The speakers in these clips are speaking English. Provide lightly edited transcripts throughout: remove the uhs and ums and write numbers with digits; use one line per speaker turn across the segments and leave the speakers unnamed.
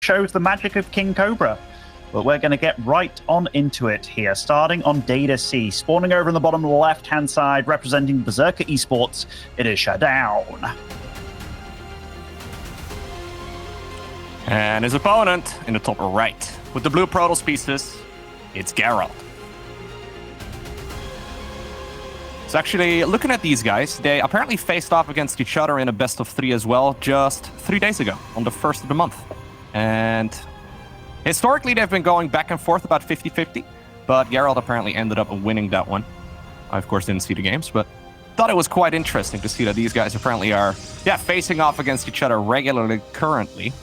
chose the magic of King Cobra. But we're going to get right on into it here, starting on Data C. Spawning over in the bottom left-hand side, representing Berserker Esports, it is ShaDoWn.
And his opponent in the top right, with the blue Protoss pieces, it's Gerald. So actually, looking at these guys, they apparently faced off against each other in a best of 3 as well, just 3 days ago, on the 1st of the month. And historically, they've been going back and forth about 50-50, but Gerald apparently ended up winning that one. I, of course, didn't see the games, but thought it was quite interesting to see that these guys apparently are, facing off against each other regularly currently.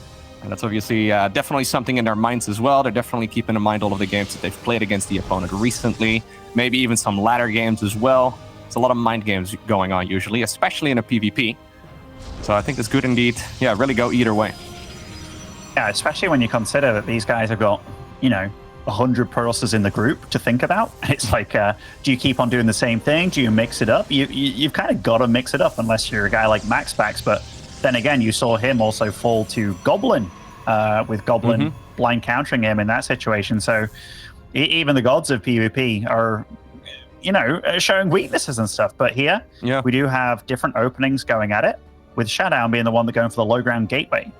And that's obviously definitely something in their minds as well. They're definitely keeping in mind all of the games that they've played against the opponent recently, maybe even some ladder games as well. It's a lot of mind games going on usually, especially in a PvP. So I think it's good indeed. Yeah, really go either way.
Yeah, especially when you consider that these guys have got, 100 Protosses in the group to think about. It's like, do you keep on doing the same thing? Do you mix it up? You've kind of got to mix it up unless you're a guy like MaxPax. But then again, you saw him also fall to Goblin, with Goblin blind countering him in that situation. So even the gods of PvP are, showing weaknesses and stuff. But here, we do have different openings going at it, with ShaDoWn being the one that's going for the low ground gateway.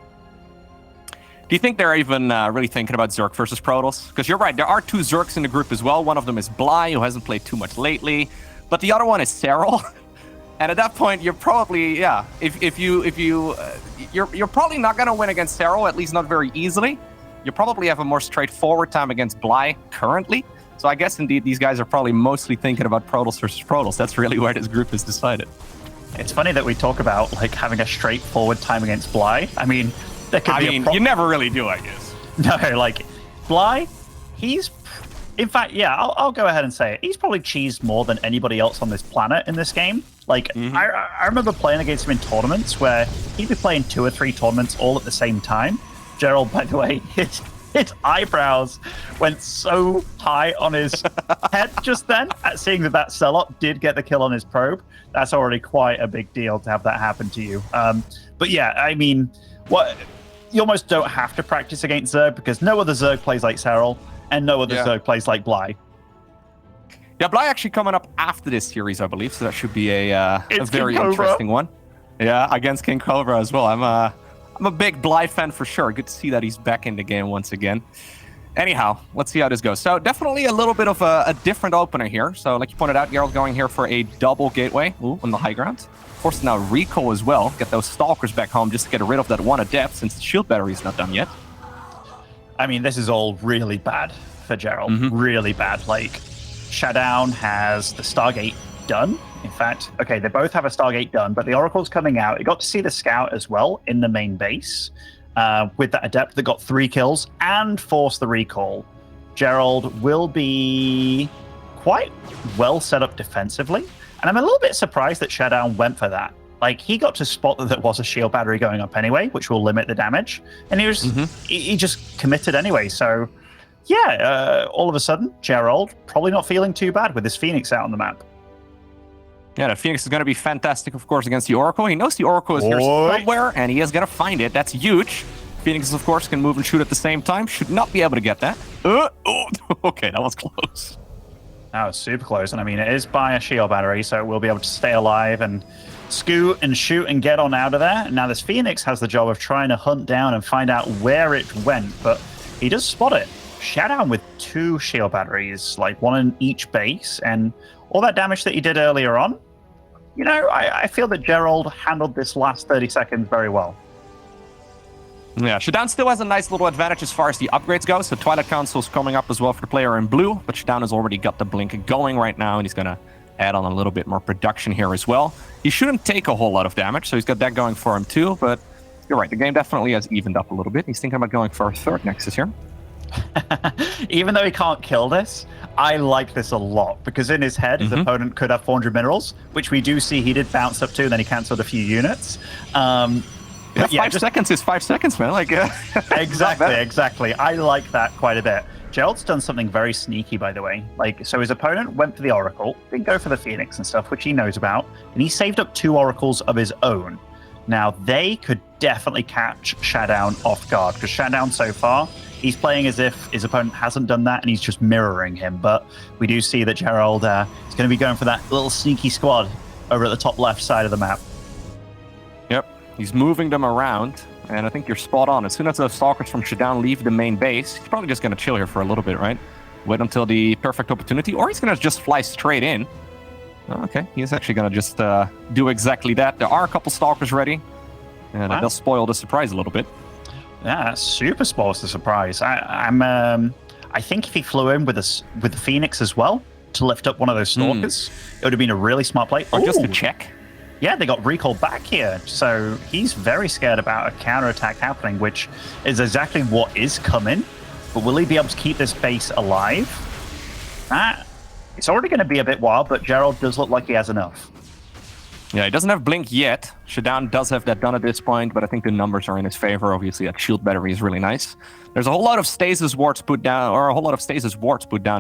Do you think they're even really thinking about Zerg versus Protoss? Because you're right, there are 2 Zergs in the group as well. One of them is Bly, who hasn't played too much lately, but the other one is Serral. And at that point, you're probably, you're probably not going to win against Serral, at least not very easily. You probably have a more straightforward time against Bly currently. So I guess indeed these guys are probably mostly thinking about Protoss versus Protoss. That's really where this group is decided.
It's funny that we talk about having a straightforward time against Bly. I mean, there could be
you never really do, I guess.
No, Bly, he's, in fact, I'll go ahead and say it. He's probably cheesed more than anybody else on this planet in this game. I remember playing against him in tournaments where he'd be playing 2 or 3 tournaments all at the same time. Gerald, by the way, his eyebrows went so high on his head just then at seeing that Celot did get the kill on his probe. That's already quite a big deal to have that happen to you. But yeah, I mean, you almost don't have to practice against Zerg because no other Zerg plays like Serral and no other Zerg plays like Bly.
Yeah, Bly actually coming up after this series, I believe, so that should be a very interesting one. Yeah, against King Cobra as well. I'm a big Bly fan for sure. Good to see that he's back in the game once again. Anyhow, let's see how this goes. So definitely a little bit of a different opener here. So like you pointed out, Gerald going here for a double gateway on the high ground. Of course, now recall as well. Get those Stalkers back home just to get rid of that one Adept since the shield battery is not done yet.
I mean, this is all really bad for Gerald. Really bad. ShaDoWn has the Stargate done. In fact, okay, they both have a Stargate done, but the Oracle's coming out. You got to see the Scout as well in the main base with that Adept that got 3 kills and forced the recall. Gerald will be quite well set up defensively, and I'm a little bit surprised that ShaDoWn went for that. He got to spot that there was a shield battery going up anyway, which will limit the damage, and he just committed anyway. So yeah, all of a sudden, Gerald probably not feeling too bad with his Phoenix out on the map.
Yeah, the Phoenix is going to be fantastic, of course, against the Oracle. He knows the Oracle is here somewhere, and he is going to find it. That's huge. Phoenix, of course, can move and shoot at the same time. Should not be able to get that. Okay, that was close.
That was super close. And I mean, it is by a shield battery, so we'll be able to stay alive and scoot and shoot and get on out of there. And now this Phoenix has the job of trying to hunt down and find out where it went, but he does spot it. ShaDoWn with 2 shield batteries, 1 in each base, and all that damage that he did earlier on. I feel that Gerald handled this last 30 seconds very well.
Yeah, ShaDoWn still has a nice little advantage as far as the upgrades go. So Twilight Council's coming up as well for the player in blue, but ShaDoWn has already got the blink going right now, and he's going to add on a little bit more production here as well. He shouldn't take a whole lot of damage, so he's got that going for him too, but you're right, the game definitely has evened up a little bit. He's thinking about going for a 3rd Nexus here.
Even though he can't kill this, I like this a lot because in his head, his opponent could have 400 minerals, which we do see he did bounce up to, and then he cancelled a few units.
5 seconds is 5 seconds, man.
Exactly. I like that quite a bit. Gerald's done something very sneaky, by the way. So his opponent went for the Oracle, didn't go for the Phoenix and stuff, which he knows about, and he saved up 2 Oracles of his own. Now, they could definitely catch ShaDoWn off guard, because ShaDoWn so far, he's playing as if his opponent hasn't done that, and he's just mirroring him. But we do see that Gerald is going to be going for that little sneaky squad over at the top left side of the map.
Yep, he's moving them around, and I think you're spot on. As soon as the Stalkers from ShaDoWn leave the main base, he's probably just going to chill here for a little bit, right? Wait until the perfect opportunity, or he's going to just fly straight in. Okay, he's actually going to just do exactly that. There are a couple Stalkers ready, and they'll spoil the surprise a little bit.
Yeah, that super spoils the surprise. I think if he flew in with the Phoenix as well to lift up one of those Stalkers, it would have been a really smart play.
Or just to check.
Yeah, they got recalled back here, so he's very scared about a counterattack happening, which is exactly what is coming. But will he be able to keep this base alive? It's already going to be a bit wild, but Gerald does look like he has enough.
Yeah, he doesn't have Blink yet. ShaDoWn does have that done at this point, but I think the numbers are in his favor. Obviously, that shield battery is really nice. There's a whole lot of stasis wards put down,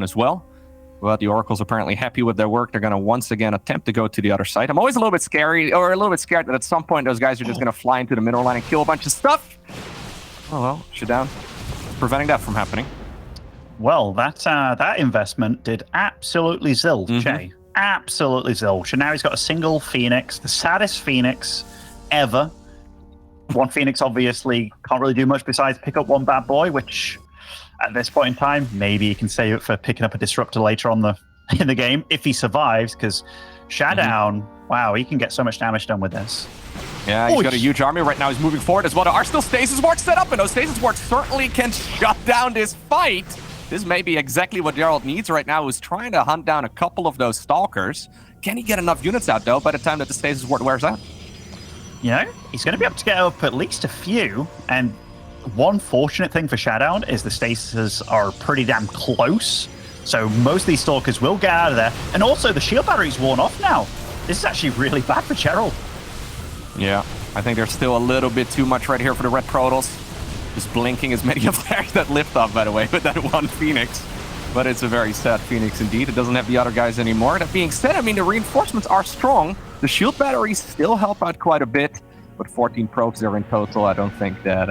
as well. But the Oracle's apparently happy with their work. They're going to once again attempt to go to the other side. I'm always a little bit scared that at some point those guys are just going to fly into the middle line and kill a bunch of stuff. Oh well, ShaDoWn preventing that from happening.
Well, that investment did absolutely zilch, Jay. Absolutely zilch. And now he's got a single Phoenix, the saddest Phoenix ever. One Phoenix obviously can't really do much besides pick up one bad boy, which at this point in time, maybe he can save it for picking up a disruptor later on in the game if he survives, because ShaDoWn, wow, he can get so much damage done with this.
Yeah, he's got a huge army right now. He's moving forward as well. There are still stasis wards set up, and those stasis wards certainly can shut down this fight. This may be exactly what Gerald needs right now, is trying to hunt down a couple of those Stalkers. Can he get enough units out, though, by the time that the stasis ward wears out?
You know, he's going to be able to get up at least a few, and one fortunate thing for ShaDoWn is the stasis are pretty damn close, so most of these Stalkers will get out of there, and also the shield battery's worn off now. This is actually really bad for Gerald.
Yeah, I think there's still a little bit too much right here for the Red Protoss. Just blinking as many of theirs that lift off, by the way, with that one Phoenix. But it's a very sad Phoenix indeed. It doesn't have the other guys anymore. That being said, I mean, the reinforcements are strong. The shield batteries still help out quite a bit, but 14 probes there in total. I don't think that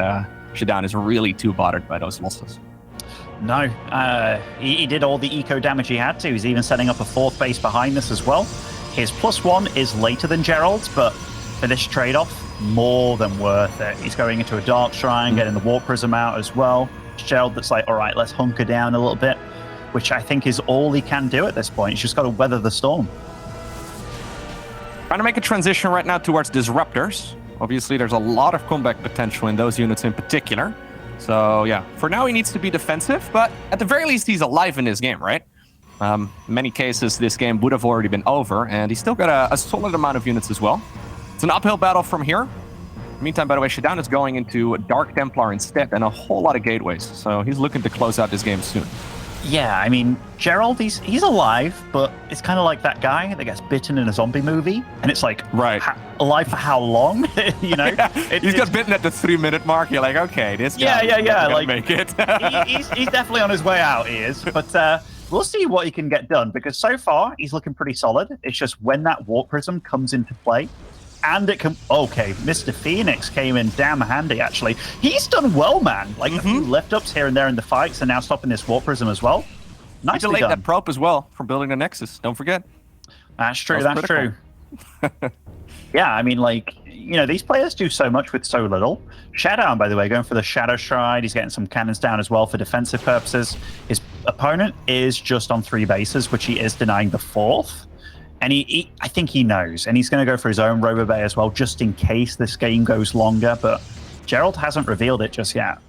ShaDoWn is really too bothered by those losses.
No, he did all the eco damage he had to. He's even setting up a fourth base behind this as well. His +1 is later than Gerald's, but for this trade-off, more than worth it. He's going into a Dark Shrine, getting the Warp Prism out as well. Gerald that's like, all right, let's hunker down a little bit, which I think is all he can do at this point. He's just got to weather the storm.
Trying to make a transition right now towards Disruptors. Obviously, there's a lot of comeback potential in those units in particular. So, yeah, for now he needs to be defensive, but at the very least, he's alive in this game, right? In many cases, this game would have already been over, and he's still got a solid amount of units as well. It's an uphill battle from here. In the meantime, by the way, ShaDoWn is going into Dark Templar instead and a whole lot of gateways. So he's looking to close out this game soon.
Yeah, I mean, Gerald, he's alive, but it's kind of like that guy that gets bitten in a zombie movie. And it's like,
right,
alive for how long? You know?
Yeah, he's got bitten at the 3-minute mark. You're like, okay, this guy
like,
make it.
he's definitely on his way out, he is. But we'll see what he can get done, because so far, he's looking pretty solid. It's just when that Warp Prism comes into play, and it can... Okay, Mr. Phoenix came in damn handy, actually. He's done well, man. Like, a few lift-ups here and there in the fights, and now stopping this Warp Prism as well. Nicely done.
He delayed that probe as well from building the Nexus. Don't forget.
That's true, that's true. Yeah, I mean, like, you know, these players do so much with so little. ShaDoWn, by the way, going for the Shadow Stride. He's getting some cannons down as well for defensive purposes. His opponent is just on 3 bases, which he is denying the 4th. And I think he knows, and he's going to go for his own Robo Bay as well, just in case this game goes longer, but Gerald hasn't revealed it just yet.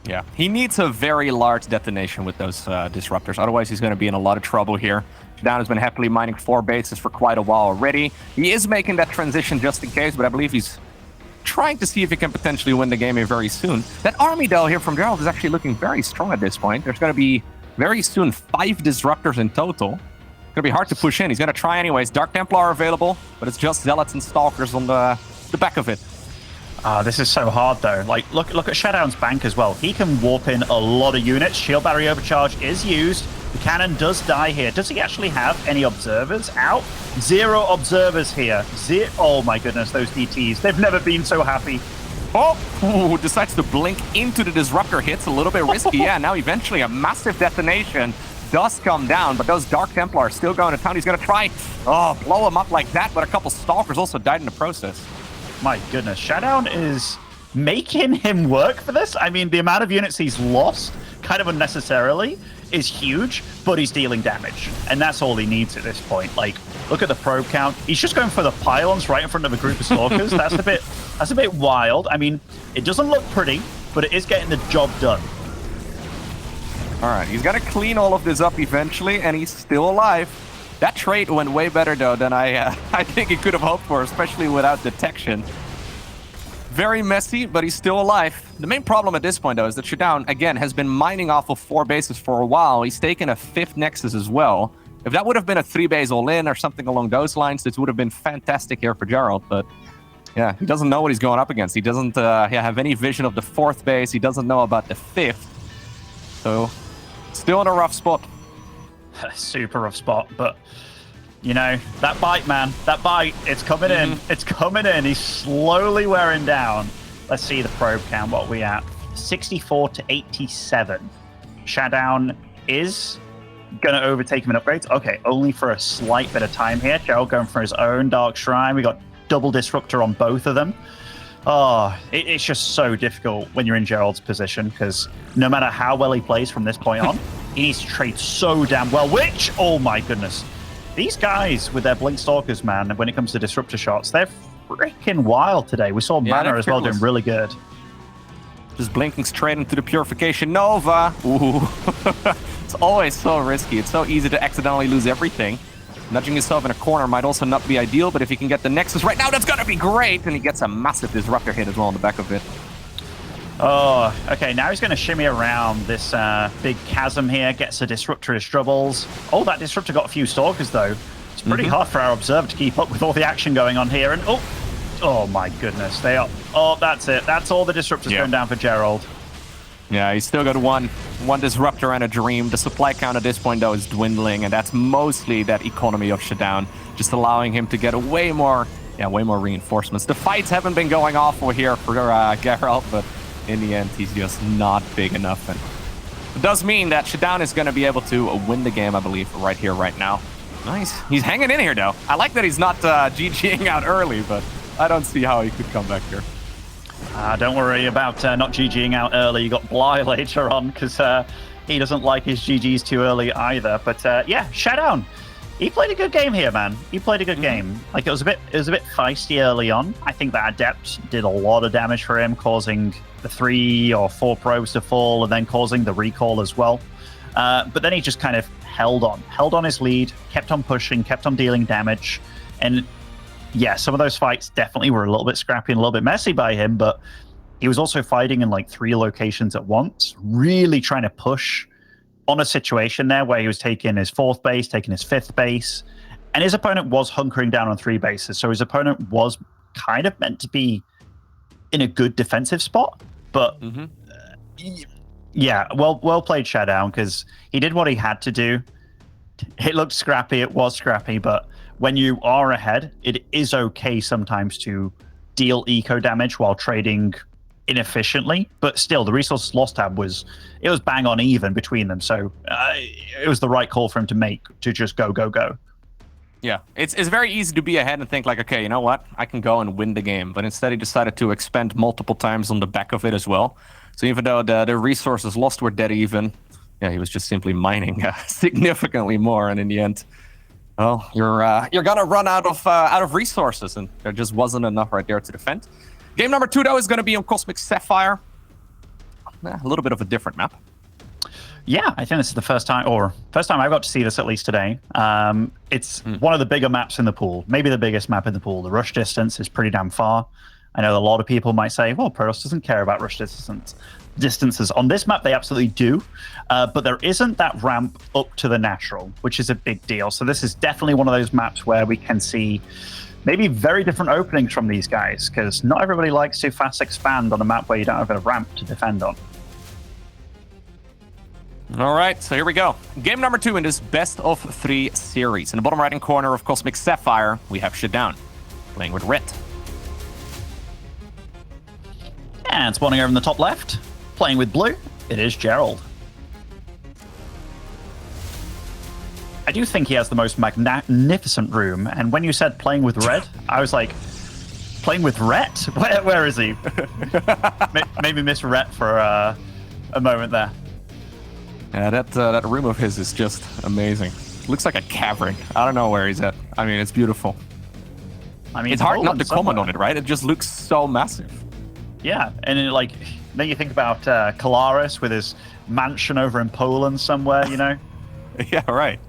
Yeah, he needs a very large detonation with those Disruptors, otherwise he's going to be in a lot of trouble here. ShaDoWn has been happily mining 4 bases for quite a while already. He is making that transition just in case, but I believe he's trying to see if he can potentially win the game here very soon. That army, though, here from Gerald is actually looking very strong at this point. There's going to be, very soon, 5 Disruptors in total. Gonna be hard to push in. He's gonna try anyways. Dark Templar are available, but it's just Zealots and Stalkers on the back of it.
This is so hard though. Like, look at ShaDoWn's bank as well. He can warp in a lot of units. Shield Battery Overcharge is used. The cannon does die here. Does he actually have any observers out? 0 observers here. Oh my goodness, those DTs. They've never been so happy.
Oh, decides to blink into the disruptor hits. A little bit risky. Yeah, now eventually a massive detonation does come down, but those Dark Templar are still going to town. He's going to try, blow him up like that, but a couple Stalkers also died in the process.
My goodness, ShaDoWn is making him work for this. I mean, the amount of units he's lost, kind of unnecessarily, is huge, but he's dealing damage. And that's all he needs at this point. Like, look at the probe count. He's just going for the pylons right in front of a group of Stalkers. That's a bit wild. I mean, it doesn't look pretty, but it is getting the job done.
All right, he's got to clean all of this up eventually, and he's still alive. That trade went way better, though, than I think he could have hoped for, especially without detection. Very messy, but he's still alive. The main problem at this point, though, is that ShaDoWn, again, has been mining off of 4 bases for a while. He's taken a 5th Nexus as well. If that would have been a 3-base all-in or something along those lines, this would have been fantastic here for Gerald, but yeah, he doesn't know what he's going up against. He doesn't have any vision of the 4th base. He doesn't know about the 5th. So, still in a rough spot.
Super rough spot, but you know, that bite, man, that bite, it's coming in. It's coming in. He's slowly wearing down. Let's see the probe count. What are we at? 64 to 87. ShaDoWn is going to overtake him in upgrades. Okay, only for a slight bit of time here. Gerald going for his own Dark Shrine. We got double Disruptor on both of them. Oh, it's just so difficult when you're in Gerald's position, because no matter how well he plays from this point on, he needs to trade so damn well, which, oh my goodness. These guys with their Blink Stalkers, man, when it comes to Disruptor shots, they're freaking wild today. We saw Mana as well doing really good.
Just blinking straight into the Purification Nova. Ooh. It's always so risky. It's so easy to accidentally lose everything. Nudging yourself in a corner might also not be ideal, but if he can get the Nexus right now, that's going to be great. And he gets a massive Disruptor hit as well on the back of it.
Oh, okay, now he's going to shimmy around this big chasm here, gets a Disruptor as troubles. Oh, that Disruptor got a few Stalkers, though. It's pretty hard for our Observer to keep up with all the action going on here. And oh my goodness, they are... Oh, that's it. That's all the Disruptors going down for Gerald.
Yeah, he's still got one Disruptor and a Dream. The supply count at this point, though, is dwindling, and that's mostly that economy of ShaDoWn, just allowing him to get way more reinforcements. The fights haven't been going awful here for Gerald, but in the end, he's just not big enough. And it does mean that ShaDoWn is going to be able to win the game, I believe, right here, right now. Nice. He's hanging in here, though. I like that he's not GGing out early, but I don't see how he could come back here.
Don't worry about not GGing out early. You got Bly later on, because he doesn't like his GGs too early either. But yeah, ShaDoWn, he played a good game here, man. He played a good game. Like, it was a bit feisty early on. I think that Adept did a lot of damage for him, causing the 3 or 4 probes to fall, and then causing the recall as well. But then he just kind of held on his lead, kept on pushing, kept on dealing damage, and yeah, some of those fights definitely were a little bit scrappy and a little bit messy by him, but he was also fighting in like 3 locations at once, really trying to push on a situation there where he was taking his 4th base, taking his 5th base, and his opponent was hunkering down on 3 bases. So his opponent was kind of meant to be in a good defensive spot, but yeah, well played ShaDoWn, because he did what he had to do. It looked scrappy, it was scrappy, but when you are ahead, it is okay sometimes to deal eco damage while trading inefficiently, but still the resources lost tab was bang on even between them, so it was the right call for him to make, to just go.
Yeah, it's very easy to be ahead and think like, okay, you know what, I can go and win the game, but instead he decided to expend multiple times on the back of it as well. So even though the resources lost were dead even, yeah, he was just simply mining significantly more, and in the end, well, you're gonna run out of resources, and there just wasn't enough right there to defend. Game number 2, though, is going to be on Cosmic Sapphire. A little bit of a different map.
Yeah, I think this is the first time I got to see this, at least today. It's one of the bigger maps in the pool, maybe the biggest map in the pool. The rush distance is pretty damn far. I know a lot of people might say, well, Protoss doesn't care about rush distances. On this map, they absolutely do, but there isn't that ramp up to the natural, which is a big deal. So this is definitely one of those maps where we can see maybe very different openings from these guys, because not everybody likes to fast expand on a map where you don't have a ramp to defend on.
All right, so here we go. Game number 2 in this best of 3 series. In the bottom right-hand corner of Cosmic Sapphire, we have ShaDoWn playing with red.
And spawning over in the top left, playing with blue, it is Gerald. I do think he has the most magnificent room, and when you said playing with red, I was like, playing with Rhett? Where is he? Maybe miss Rhett for a moment there.
Yeah, that room of his is just amazing. Looks like a cavern. I don't know where he's at. I mean, it's beautiful.
I mean,
it's hard not to comment on it, right? It just looks so massive.
Yeah, and then you think about Kalaris with his mansion over in Poland somewhere, you know?
Yeah, right.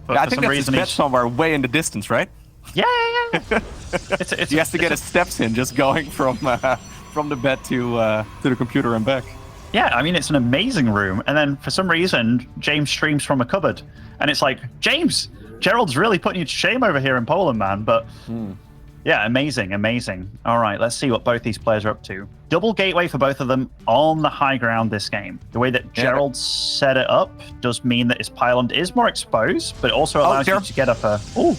But
I think that's his bed somewhere way in the distance, right?
Yeah.
He has to get his steps in just going from the bed to the computer and back.
Yeah, I mean, it's an amazing room. And then for some reason, James streams from a cupboard. And it's like, James, Gerald's really putting you to shame over here in Poland, man. But yeah, amazing. All right, let's see what both these players are up to. Double gateway for both of them on the high ground this game. The way that Gerald set it up does mean that his pylon is more exposed, but it also allows you to get up a... Ooh.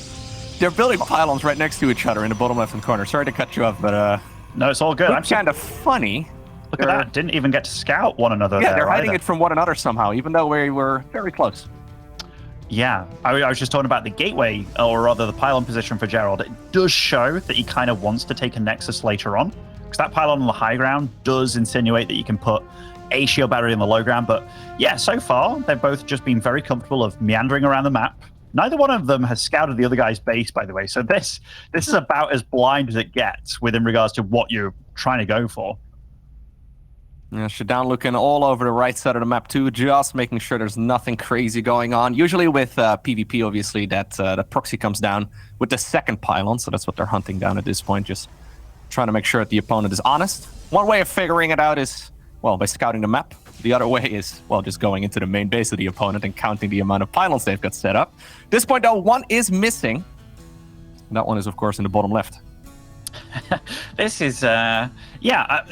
They're building pylons right next to each other in the bottom left-hand corner. Sorry to cut you off, but...
No, it's all good.
It's kind of funny.
Look at that. Didn't even get to scout one another.
Yeah, they're hiding it from one another somehow, even though we were very close.
Yeah, I was just talking about the gateway, or rather the pylon position for Gerald. It does show that he kind of wants to take a Nexus later on, because that pylon on the high ground does insinuate that you can put a shield battery on the low ground. But yeah, so far, they've both just been very comfortable of meandering around the map. Neither one of them has scouted the other guy's base, by the way. So this is about as blind as it gets within regards to what you're trying to go for.
Yeah, ShaDoWn looking all over the right side of the map too, just making sure there's nothing crazy going on. Usually with PvP, obviously, that proxy comes down with the second pylon, so that's what they're hunting down at this point, just trying to make sure that the opponent is honest. One way of figuring it out is, well, by scouting the map. The other way is, well, just going into the main base of the opponent and counting the amount of pylons they've got set up. At this point, though, one is missing. That one is, of course, in the bottom left.
This is, I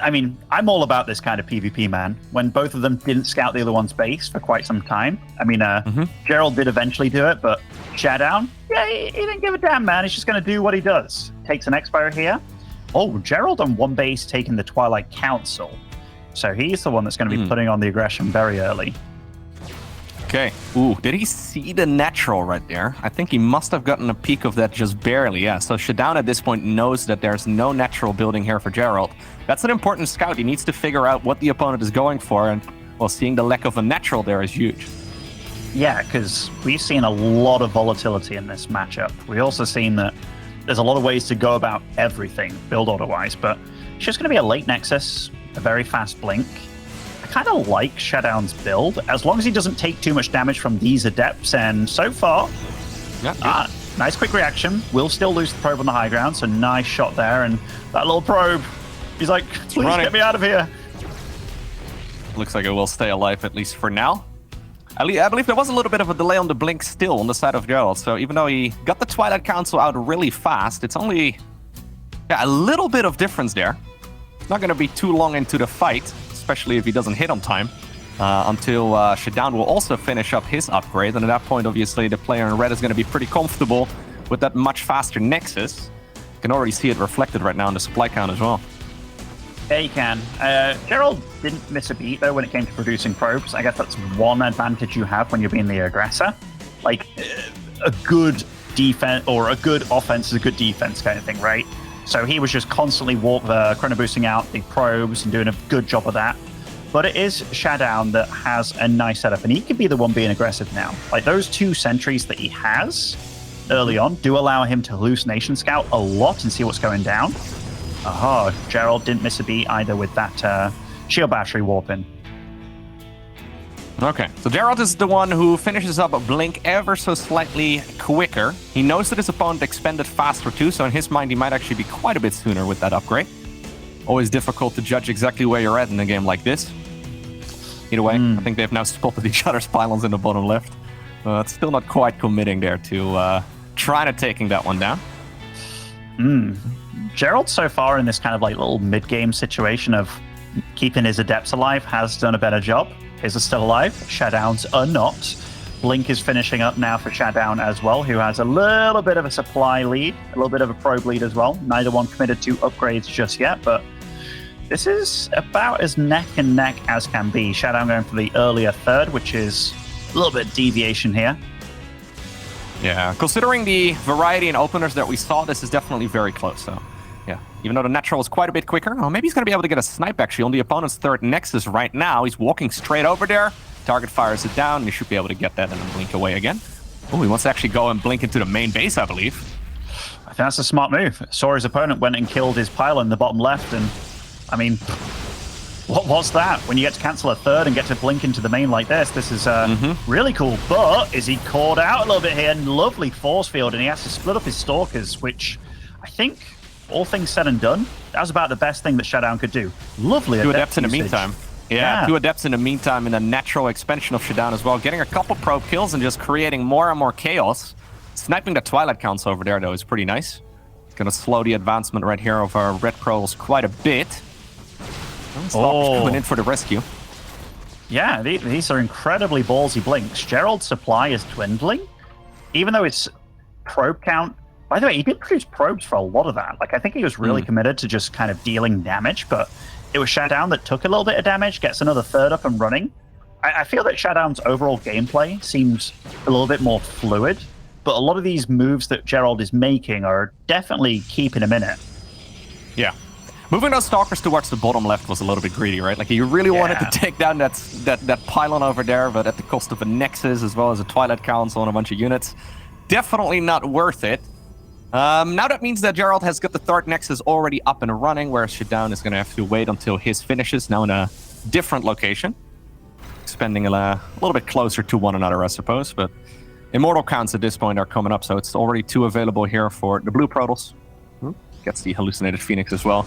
mean, I'm all about this kind of PvP, man. When both of them didn't scout the other one's base for quite some time. I mean, Gerald did eventually do it, but ShaDoWn, yeah, he didn't give a damn, man. He's just going to do what he does. Takes an Expire here. Oh, Gerald on one base taking the Twilight Council. So he's the one that's going to be putting on the aggression very early.
Okay. Ooh, did he see the natural right there? I think he must have gotten a peek of that just barely, yeah. So ShaDoWn at this point knows that there's no natural building here for Gerald. That's an important scout. He needs to figure out what the opponent is going for, and, well, seeing the lack of a natural there is huge.
Yeah, because we've seen a lot of volatility in this matchup. We've also seen that there's a lot of ways to go about everything, build order-wise, but it's just going to be a late Nexus, a very fast blink. I kind of like ShaDoWn's build, as long as he doesn't take too much damage from these Adepts, and so far, nice quick reaction. Will still lose the probe on the high ground, so nice shot there, and that little probe, he's like, please get me out of here.
Looks like it will stay alive, at least for now. I believe there was a little bit of a delay on the blink still on the side of Gerald, so even though he got the Twilight Council out really fast, it's only a little bit of difference there. Not going to be too long into the fight, especially if he doesn't hit on time, until ShaDoWn will also finish up his upgrade. And at that point, obviously, the player in red is going to be pretty comfortable with that much faster Nexus. You can already see it reflected right now in the supply count as well.
Yeah, you can. Gerald didn't miss a beat, though, when it came to producing probes. I guess that's one advantage you have when you're being the aggressor. Like, a good defense, or a good offense is a good defense kind of thing, right? So he was just constantly chrono boosting out the probes and doing a good job of that. But it is ShaDoWn that has a nice setup, and he could be the one being aggressive now. Like, those 2 sentries that he has early on do allow him to hallucination scout a lot and see what's going down. Aha, Gerald didn't miss a beat either with that shield battery warping.
Okay, so Gerald is the one who finishes up a blink ever so slightly quicker. He knows that his opponent expended faster too, so in his mind he might actually be quite a bit sooner with that upgrade. Always difficult to judge exactly where you're at in a game like this. Either way, I think they've now spotted each other's pylons in the bottom left. It's still not quite committing there to trying to taking that one down.
Gerald, so far in this kind of like little mid-game situation of keeping his adepts alive, has done a better job. His are still alive. ShaDoWn's are not. Blink is finishing up now for ShaDoWn as well, who has a little bit of a supply lead, a little bit of a probe lead as well. Neither one committed to upgrades just yet, but this is about as neck and neck as can be. ShaDoWn going for the earlier third, which is a little bit deviation here.
Yeah, considering the variety in openers that we saw, this is definitely very close. So, yeah, even though the natural was quite a bit quicker, well, maybe he's going to be able to get a snipe actually on the opponent's third Nexus right now. He's walking straight over there. Target fires it down, and he should be able to get that and then blink away again. Oh, he wants to actually go and blink into the main base, I believe.
I think that's a smart move. Saw his opponent went and killed his pylon in the bottom left, and I mean, what was that? When you get to cancel a third and get to blink into the main like this is really cool. But is he caught out a little bit here? Lovely force field, and he has to split up his stalkers, which I think, all things said and done, that was about the best thing that ShaDoWn could do. Lovely
Two adepts in the
usage.
meantime. Yeah, 2 adepts in the meantime in a natural expansion of ShaDoWn as well. Getting a couple probe kills and just creating more and more chaos. Sniping the Twilight counts over there, though, is pretty nice. It's going to slow the advancement right here of our Red Pearls quite a bit. Stalker's coming in for the rescue.
Yeah, these are incredibly ballsy blinks. Gerald's supply is dwindling. Even though it's probe count... By the way, he did produce probes for a lot of that. Like, I think he was really committed to just kind of dealing damage, but... It was ShaDoWn that took a little bit of damage, gets another third up and running. I feel that ShaDoWn's overall gameplay seems a little bit more fluid, but a lot of these moves that Gerald is making are definitely keeping him in it.
Yeah. Moving those Stalkers towards the bottom left was a little bit greedy, right? Like, you really wanted to take down that pylon over there, but at the cost of a Nexus as well as a Twilight Council and a bunch of units. Definitely not worth it. Now that means that Gerald has got the third Nexus already up and running, whereas ShaDoWn is going to have to wait until his finishes, now in a different location. Expanding a little bit closer to one another, I suppose, but Immortal counts at this point are coming up, so it's already 2 available here for the Blue Protals. Gets the Hallucinated Phoenix as well,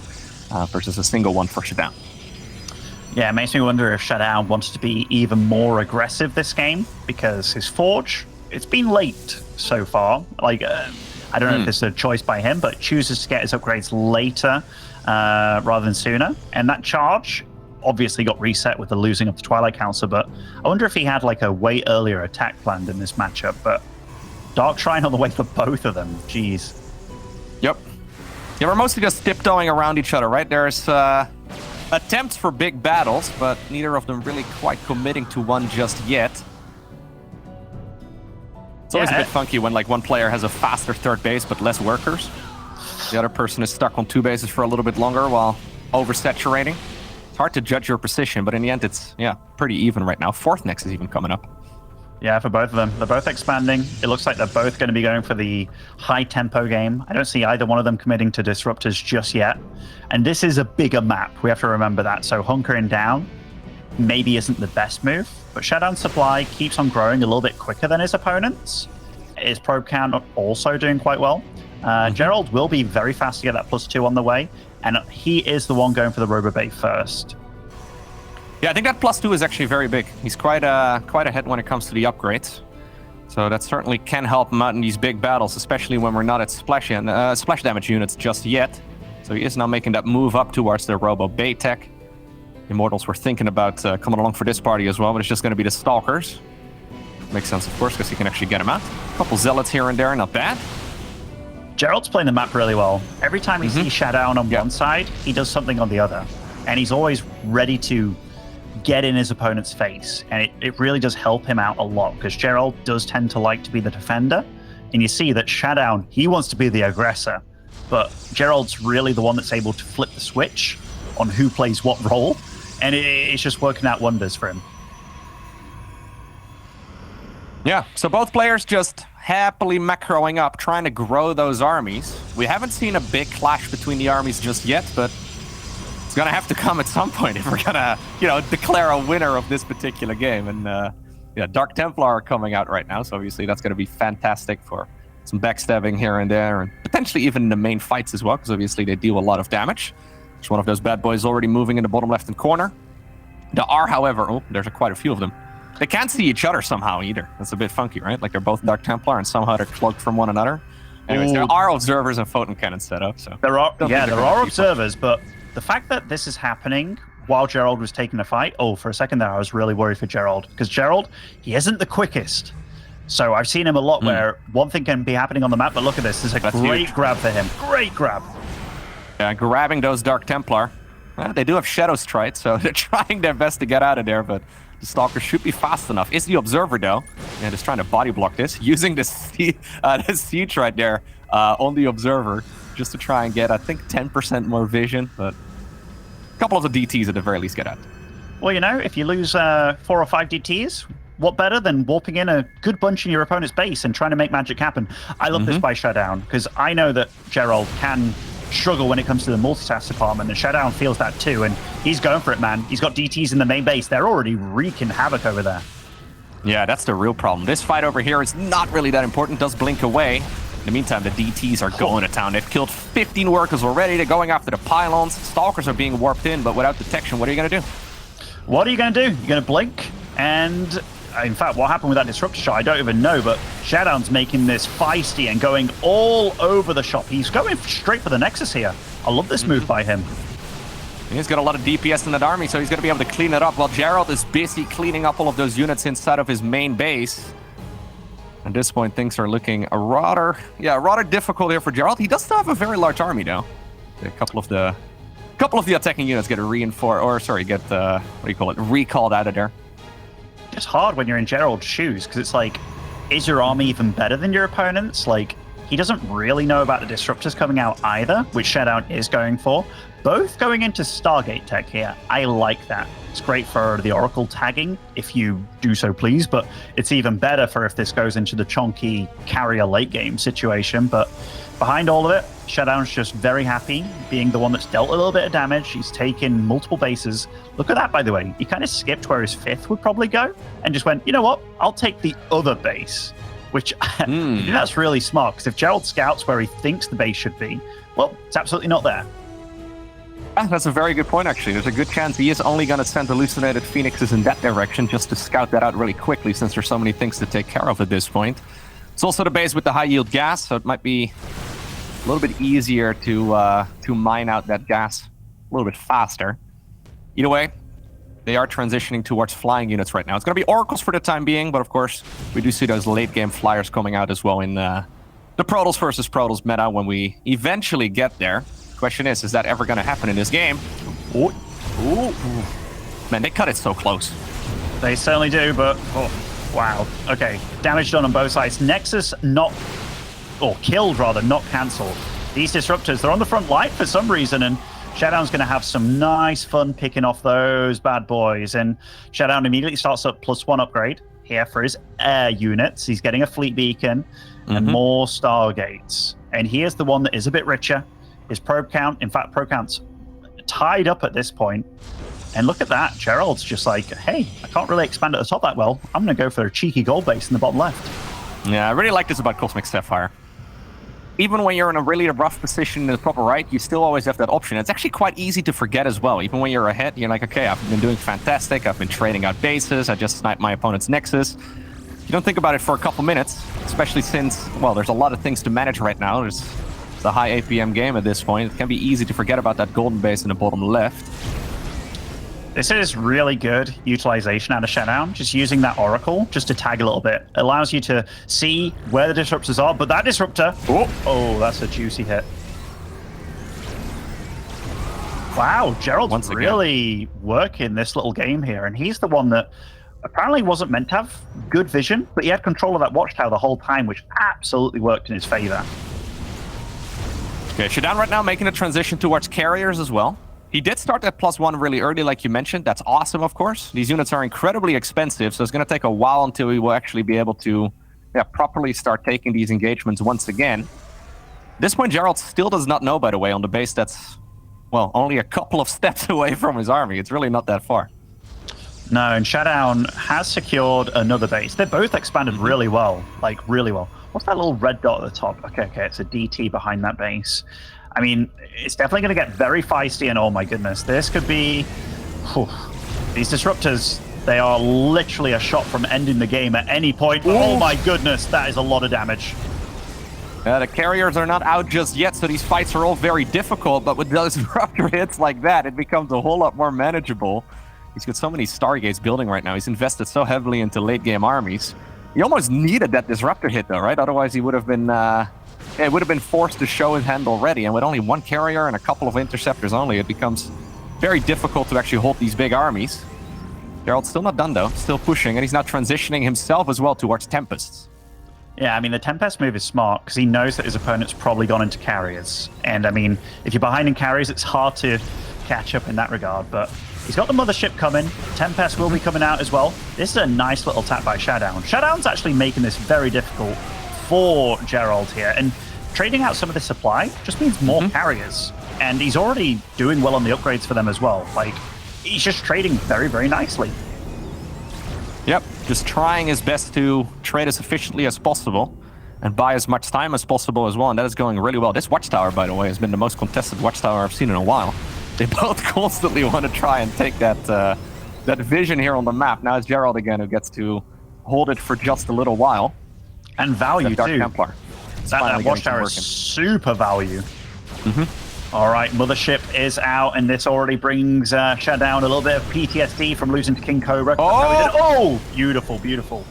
versus a single one for ShaDoWn.
Yeah, it makes me wonder if ShaDoWn wants to be even more aggressive this game, because his Forge, it's been late so far. Like, I don't know if this is a choice by him, but chooses to get his upgrades later rather than sooner. And that charge obviously got reset with the losing of the Twilight Council, but I wonder if he had like a way earlier attack planned in this matchup. But Dark Shrine on the way for both of them. Jeez.
Yep. Yeah, we're mostly just tiptoeing around each other, right? There's attempts for big battles, but neither of them really quite committing to one just yet. It's always a bit funky when like one player has a faster third base but less workers. The other person is stuck on 2 bases for a little bit longer while oversaturating. It's hard to judge your position, but in the end it's, pretty even right now. 4th Nexus even coming up.
Yeah, for both of them. They're both expanding. It looks like they're both going to be going for the high-tempo game. I don't see either one of them committing to Disruptors just yet. And this is a bigger map. We have to remember that. So hunkering down maybe isn't the best move, but ShaDoWn's supply keeps on growing a little bit quicker than his opponents. His probe count also doing quite well. Gerald will be very fast to get that +2 on the way, and he is the one going for the Robo Bay first.
Yeah, I think that +2 is actually very big. He's quite ahead when it comes to the upgrades. So that certainly can help him out in these big battles, especially when we're not at splash damage units just yet. So he is now making that move up towards the Robo Bay tech. Immortals were thinking about coming along for this party as well, but it's just going to be the Stalkers. Makes sense, of course, because he can actually get him out. A couple Zealots here and there, not bad.
Gerald's playing the map really well. Every time he sees ShaDoWn on one side, he does something on the other. And he's always ready to get in his opponent's face. And it really does help him out a lot, because Gerald does tend to like to be the defender. And you see that ShaDoWn, he wants to be the aggressor. But Gerald's really the one that's able to flip the switch on who plays what role. And it's just working out wonders for him.
Yeah, so both players just happily macroing up, trying to grow those armies. We haven't seen a big clash between the armies just yet, but it's going to have to come at some point if we're going to, declare a winner of this particular game. And Dark Templar are coming out right now, so obviously that's going to be fantastic for some backstabbing here and there, and potentially even the main fights as well, because obviously they deal a lot of damage. There's one of those bad boys already moving in the bottom left-hand corner. There are, however, there's quite a few of them. They can't see each other somehow either. That's a bit funky, right? Like they're both Dark Templar and somehow they're cloaked from one another. Anyways, there are observers and photon cannon set up, so...
There are observers, but the fact that this is happening while Gerald was taking a fight... Oh, for a second there, I was really worried for Gerald. Because Gerald, he isn't the quickest. So I've seen him a lot where one thing can be happening on the map, but look at this. This is a great grab for him. Great grab.
Yeah, grabbing those Dark Templar. Well, they do have Shadow Strike, so they're trying their best to get out of there, but the Stalker should be fast enough. Is the Observer, though. Yeah, just trying to body block this, using the siege right there on the Observer, just to try and get, I think, 10% more vision, but a couple of the DTs at the very least get out.
Well, you know, if you lose 4 or 5 DTs, what better than warping in a good bunch in your opponent's base and trying to make magic happen? I love this by ShaDoWn, because I know that Gerald can struggle when it comes to the multitask department, and ShaDoWn feels that too, and he's going for it, man. He's got DTs in the main base. They're already wreaking havoc over there.
Yeah, that's the real problem. This fight over here is not really that important. Does blink away. In the meantime, the DTs are going to town. They've killed 15 workers already. They're going after the pylons. Stalkers are being warped in, but without detection, what are you going to do?
What are you going to do? You're going to blink, and in fact, what happened with that disruptor shot, I don't even know, but ShaDoWn's making this feisty and going all over the shop. He's going straight for the Nexus here. I love this move by him.
He's got a lot of DPS in that army, so he's going to be able to clean it up, while Gerald is busy cleaning up all of those units inside of his main base. At this point, things are looking rather difficult here for Gerald. He does still have a very large army, though. A couple of the attacking units get recalled out of there.
It's hard when you're in Gerald's shoes, because it's like, is your army even better than your opponent's? Like, he doesn't really know about the disruptors coming out either, which ShaDoWn is going for. Both going into Stargate tech here. I like that. It's great for the Oracle tagging, if you do so please, but it's even better for if this goes into the chonky carrier late game situation. But behind all of it, ShaDoWn's just very happy being the one that's dealt a little bit of damage. He's taken multiple bases. Look at that, by the way. He kind of skipped where his 5th would probably go and just went, you know what? I'll take the other base, which I think that's really smart, because if Gerald scouts where he thinks the base should be, well, it's absolutely not there.
Yeah, that's a very good point, actually. There's a good chance he is only going to send hallucinated phoenixes in that direction just to scout that out really quickly, since there's so many things to take care of at this point. It's also the base with the high-yield gas, so it might be a little bit easier to mine out that gas a little bit faster. Either way, they are transitioning towards flying units right now. It's going to be Oracles for the time being, but of course, we do see those late-game flyers coming out as well in the Protoss versus Protoss meta when we eventually get there. Question is that ever going to happen in this game? Ooh. Man, they cut it so close.
They certainly do, but wow. Okay, damage done on both sides. Nexus killed rather, not cancelled. These disruptors, they're on the front line for some reason, and ShaDoWn's going to have some nice fun picking off those bad boys. And ShaDoWn immediately starts up +1 upgrade here for his air units. He's getting a fleet beacon and more Stargates. And here's the one that is a bit richer. His probe count, in fact, probe count's tied up at this point. And look at that. Gerald's just like, hey, I can't really expand at the top that well. I'm going to go for a cheeky gold base in the bottom left.
Yeah, I really like this about Cosmic Sapphire. Even when you're in a really rough position in the proper right, you still always have that option. It's actually quite easy to forget as well. Even when you're ahead, you're like, okay, I've been doing fantastic. I've been trading out bases. I just sniped my opponent's Nexus. You don't think about it for a couple minutes, especially since, well, there's a lot of things to manage right now. There's the high APM game at this point. It can be easy to forget about that golden base in the bottom left.
This is really good utilization out of ShaDoWn, just using that Oracle just to tag a little bit. It allows you to see where the disruptors are, but that disruptor, oh, that's a juicy hit. Wow, Gerald's really working this little game here, and he's the one that apparently wasn't meant to have good vision, but he had control of that watchtower the whole time, which absolutely worked in his favor.
Okay, ShaDoWn right now making a transition towards carriers as well. He did start that +1 really early, like you mentioned. That's awesome, of course. These units are incredibly expensive, so it's going to take a while until we will actually be able to properly start taking these engagements once again. At this point, Gerald still does not know, by the way, on the base that's, well, only a couple of steps away from his army. It's really not that far.
No, and ShaDoWn has secured another base. They're both expanded really well, like really well. What's that little red dot at the top? Okay, it's a DT behind that base. I mean, it's definitely going to get very feisty, and oh my goodness, this could be... These disruptors, they are literally a shot from ending the game at any point. Oh my goodness, that is a lot of damage.
The carriers are not out just yet, so these fights are all very difficult, but with those Raptor hits like that, it becomes a whole lot more manageable. He's got so many Stargates building right now. He's invested so heavily into late-game armies. He almost needed that Disruptor hit, though, right? Otherwise, he would have been... it would have been forced to show his hand already, and with only one carrier and a couple of interceptors only, it becomes very difficult to actually hold these big armies. Gerald's still not done, though. Still pushing, and he's now transitioning himself as well towards Tempests.
Yeah, I mean, the Tempest move is smart because he knows that his opponent's probably gone into carriers. And, I mean, if you're behind in carriers, it's hard to catch up in that regard. But he's got the Mothership coming. Tempest will be coming out as well. This is a nice little attack by ShaDoWn. ShaDoWn's actually making this very difficult for Gerald here. And trading out some of the supply just means more carriers. And he's already doing well on the upgrades for them as well. Like, he's just trading very, very nicely.
Yep, just trying his best to trade as efficiently as possible and buy as much time as possible as well, and that is going really well. This watchtower, by the way, has been the most contested watchtower I've seen in a while. They both constantly want to try and take that that vision here on the map. Now it's Gerald again who gets to hold it for just a little while.
And value,
Dark
too.
Templar.
That watchtower is super value. All right, Mothership is out, and this already brings ShaDoWn a little bit of PTSD from losing to King Cobra. Oh, beautiful, beautiful.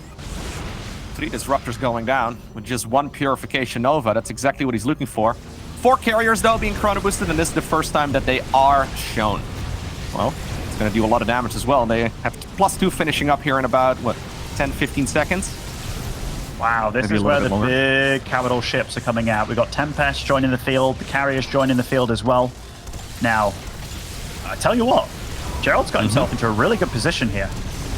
3 Disruptors going down with just 1 Purification Nova. That's exactly what he's looking for. 4 carriers, though, being chrono boosted, and this is the first time that they are shown. Well, it's going to do a lot of damage as well. They have +2 finishing up here in about, what, 10, 15 seconds?
Wow, this is where the big capital ships are coming out. We've got Tempest joining the field, the carriers joining the field as well. Now, I tell you what, Gerald's got himself into a really good position here.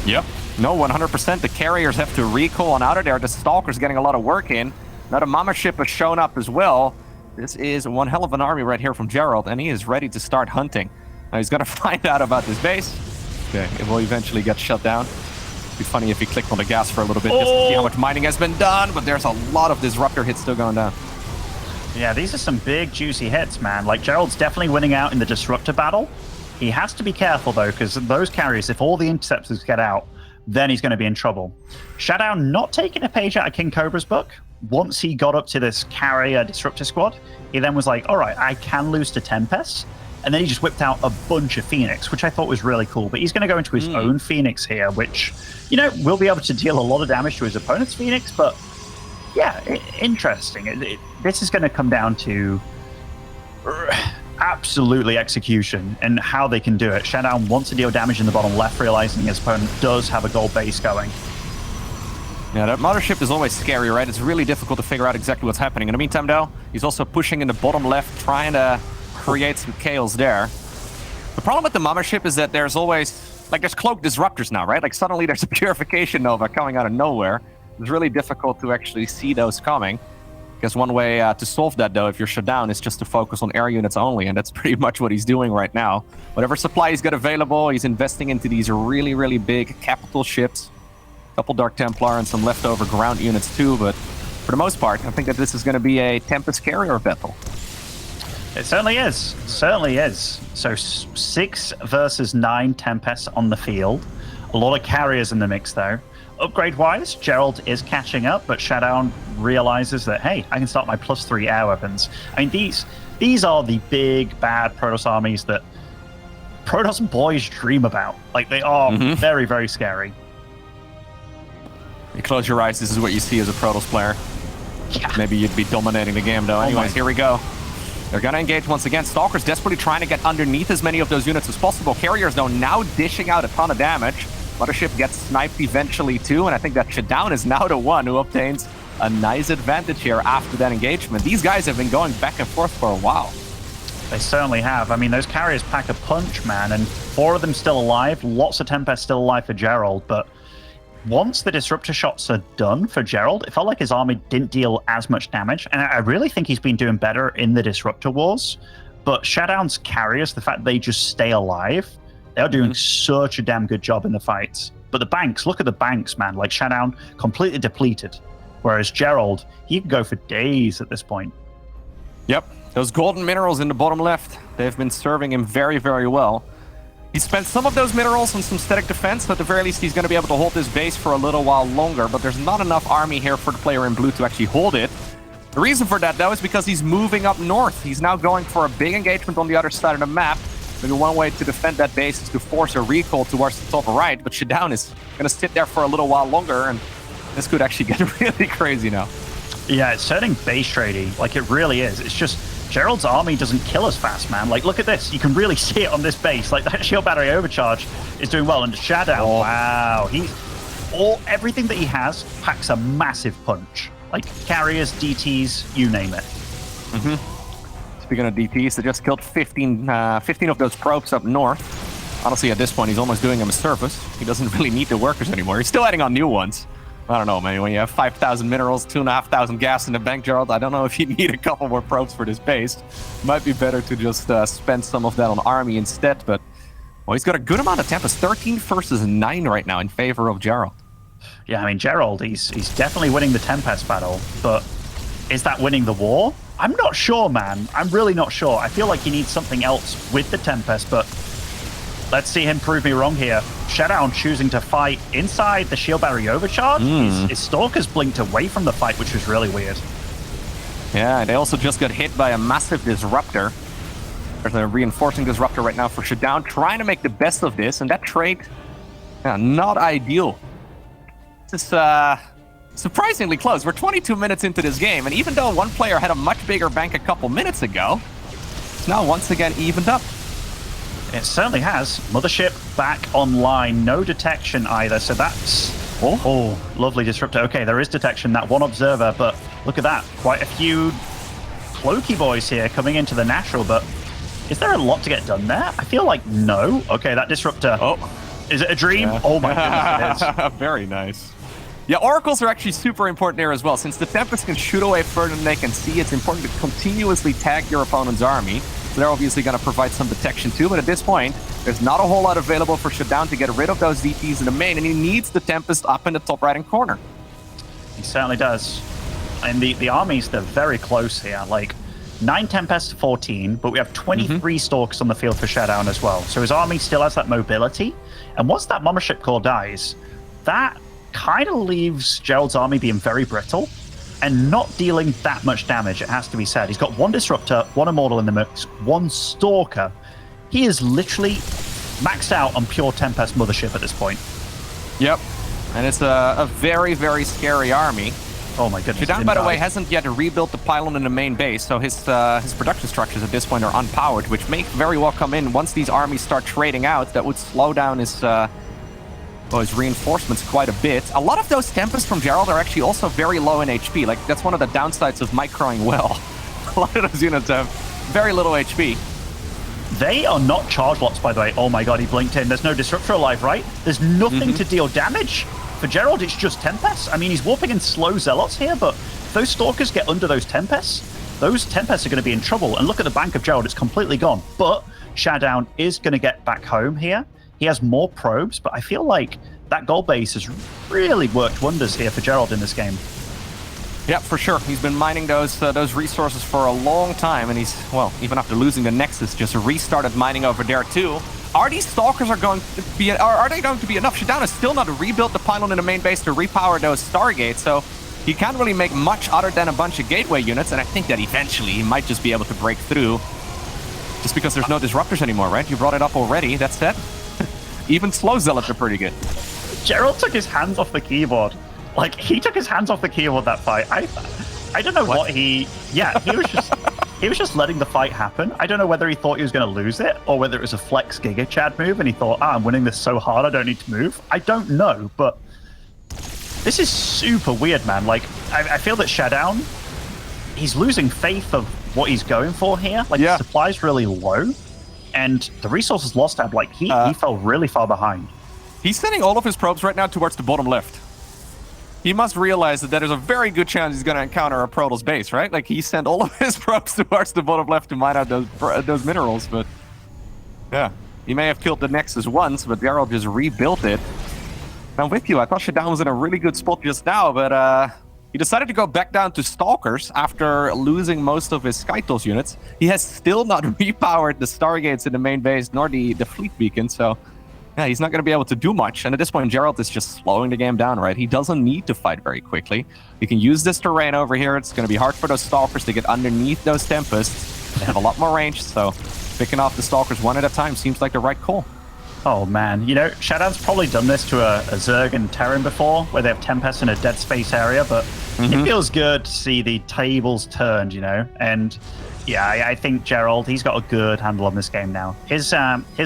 Yep. No, 100%. The carriers have to recall on out of there. The Stalker's getting a lot of work in. Now the Mama ship has shown up as well. This is one hell of an army right here from Gerald, and he is ready to start hunting. Now he's going to find out about this base. Okay, it will eventually get shut down. It'd be funny if he clicked on the gas for a little bit just to see how much mining has been done, but there's a lot of Disruptor hits still going down.
Yeah, these are some big, juicy hits, man. Like, Gerald's definitely winning out in the Disruptor battle. He has to be careful, though, because those carriers, if all the interceptors get out, then he's going to be in trouble. ShaDoWn not taking a page out of King Cobra's book. Once he got up to this carrier Disruptor squad, he then was like, all right, I can lose to Tempest. And then he just whipped out a bunch of Phoenix, which I thought was really cool. But he's going to go into his own Phoenix here, which, you know, will be able to deal a lot of damage to his opponent's Phoenix. But, yeah, interesting. This is going to come down to absolutely execution and how they can do it. ShaDoWn wants to deal damage in the bottom left, realizing his opponent does have a gold base going.
Yeah, that Mothership is always scary, right? It's really difficult to figure out exactly what's happening. In the meantime, though, he's also pushing in the bottom left, trying to create some chaos there. The problem with the Mothership is that there's always, like, there's cloaked Disruptors now, right? Like, suddenly there's a Purification Nova coming out of nowhere. It's really difficult to actually see those coming. Because one way to solve that, though, if you're ShaDoWn, is just to focus on air units only, and that's pretty much what he's doing right now. Whatever supply he's got available, he's investing into these really, really big capital ships. A couple Dark Templar and some leftover ground units, too, but for the most part, I think that this is going to be a Tempest carrier battle.
It certainly is. Certainly is. So 6 versus 9 Tempests on the field. A lot of carriers in the mix, though. Upgrade-wise, Gerald is catching up, but ShaDoWn realizes that, hey, I can start my +3 air weapons. I mean, these are the big, bad Protoss armies that Protoss boys dream about. Like, they are very, very scary.
You close your eyes, this is what you see as a Protoss player.
Yeah.
Maybe you'd be dominating the game, though. Anyways, here we go. They're going to engage once again. Stalker's desperately trying to get underneath as many of those units as possible. Carriers, though, now dishing out a ton of damage. Mothership gets sniped eventually, too, and I think that ShaDoWn is now the one who obtains a nice advantage here after that engagement. These guys have been going back and forth for a while.
They certainly have. I mean, those carriers pack a punch, man, and 4 of them still alive. Lots of Tempest still alive for Gerald, but once the Disruptor shots are done for Gerald, it felt like his army didn't deal as much damage, and I really think he's been doing better in the Disruptor wars. But ShaDoWn's carriers, the fact they just stay alive, they are doing such a damn good job in the fights. But the banks, look at the banks, man. Like, ShaDoWn completely depleted, whereas Gerald, he can go for days at this point.
Yep, those golden minerals in the bottom left, they've been serving him very, very well. He spent some of those minerals on some static defense, so at the very least he's going to be able to hold this base for a little while longer, but there's not enough army here for the player in blue to actually hold it. The reason for that, though, is because he's moving up north. He's now going for a big engagement on the other side of the map. Maybe one way to defend that base is to force a recall towards the top right, but ShaDoWn is going to sit there for a little while longer, and this could actually get really crazy now.
Yeah, it's turning base trading, like it really is. It's just Gerald's army doesn't kill as fast, man. Like, look at this. You can really see it on this base. Like, that shield battery overcharge is doing well, and ShaDoWn, wow. Everything that he has packs a massive punch. Like carriers, DTs, you name it.
Speaking of DTs, they just killed 15 of those probes up north. Honestly, at this point, he's almost doing them a service. He doesn't really need the workers anymore. He's still adding on new ones. I don't know, man. When you have 5,000 minerals, 2,500 gas in the bank, Gerald, I don't know if you need a couple more probes for this base. Might be better to just spend some of that on army instead. But well, he's got a good amount of Tempest. 13 versus 9 right now in favor of Gerald.
Yeah, I mean, Gerald, he's definitely winning the Tempest battle, but is that winning the war? I'm not sure, man. I'm really not sure. I feel like he needs something else with the Tempest, but let's see him prove me wrong here. ShaDoWn choosing to fight inside the shield battery overcharge. His Stalkers blinked away from the fight, which was really weird.
Yeah, they also just got hit by a massive disruptor. There's a reinforcing disruptor right now for ShaDoWn, trying to make the best of this, and that trade, not ideal. This is surprisingly close. We're 22 minutes into this game, and even though one player had a much bigger bank a couple minutes ago, it's now once again evened up.
It certainly has. Mothership back online. No detection either, so that's... Oh, lovely disruptor. Okay, there is detection, that one observer, but look at that. Quite a few cloaky boys here coming into the natural, but is there a lot to get done there? I feel like no. Okay, that disruptor. Is it a dream? Yeah. Oh my goodness, it is.
Very nice. Yeah, oracles are actually super important there as well. Since the Tempest can shoot away further than they can see, it's important to continuously tag your opponent's army. So they're obviously going to provide some detection too, but at this point, there's not a whole lot available for ShaDoWn to get rid of those DTs in the main, and he needs the Tempest up in the top right-hand corner.
He certainly does. And the armies, they're very close here. Like, 9 Tempests to 14, but we have 23 Stalkers on the field for ShaDoWn as well. So his army still has that mobility. And once that Mothership core dies, that kind of leaves Gerald's army being very brittle and not dealing that much damage, it has to be said. He's got 1 Disruptor, 1 Immortal in the mix, 1 Stalker. He is literally maxed out on pure Tempest Mothership at this point.
Yep. And it's a very, very scary army.
Oh my goodness.
ShaDoWn, by the way, hasn't yet rebuilt the pylon in the main base, so his production structures at this point are unpowered, which may very well come in once these armies start trading out. That would slow down his reinforcements quite a bit. A lot of those Tempests from Gerald are actually also very low in HP. Like, that's one of the downsides of microing well. A lot of those units have very little HP.
They are not charge lots, by the way. Oh my god, he blinked in. There's no Disruptor alive, right? There's nothing to deal damage. For Gerald, it's just Tempests. I mean, he's warping in slow Zealots here, but if those Stalkers get under those Tempests are going to be in trouble. And look at the bank of Gerald, it's completely gone. But ShaDoWn is going to get back home here. He has more probes, but I feel like that gold base has really worked wonders here for Gerald in this game.
Yeah, for sure. He's been mining those resources for a long time, and he's, well, even after losing the Nexus, just restarted mining over there too. Are these Stalkers are going to be enough? ShaDoWn has still not rebuilt the pylon in the main base to repower those Stargates, so he can't really make much other than a bunch of gateway units, and I think that eventually he might just be able to break through. Just because there's no disruptors anymore, right? You brought it up already, that's it. Even slow Zealots are pretty good.
Gerald took his hands off the keyboard. Like, he took his hands off the keyboard that fight. I don't know what he... Yeah, he was just... He was just letting the fight happen. I don't know whether he thought he was going to lose it or whether it was a flex Giga Chad move and he thought, I'm winning this so hard I don't need to move. I don't know, but this is super weird, man. Like, I feel that ShaDoWn, he's losing faith of what he's going for here. Like, the supply's really low and the resources lost tab, like, he fell really far behind.
He's sending all of his probes right now towards the bottom left. He must realize that there's a very good chance he's going to encounter a Protoss base, right? Like, he sent all of his probes towards the bottom left to mine out those minerals, but... Yeah, he may have killed the Nexus once, but Gerald just rebuilt it. I'm with you. I thought ShaDoWn was in a really good spot just now, but he decided to go back down to Stalkers after losing most of his Skytools units. He has still not repowered the Stargates in the main base, nor the fleet beacon, so... Yeah, he's not going to be able to do much. And at this point, Gerald is just slowing the game down, right? He doesn't need to fight very quickly. You can use this terrain over here. It's going to be hard for those Stalkers to get underneath those Tempests. They have a lot more range, so picking off the Stalkers one at a time seems like the right call.
Oh, man. You know, ShaDoWn's probably done this to a Zerg and Terran before, where they have Tempest in a dead space area, but it feels good to see the tables turned, you know? And yeah, I think Gerald, he's got a good handle on this game now. His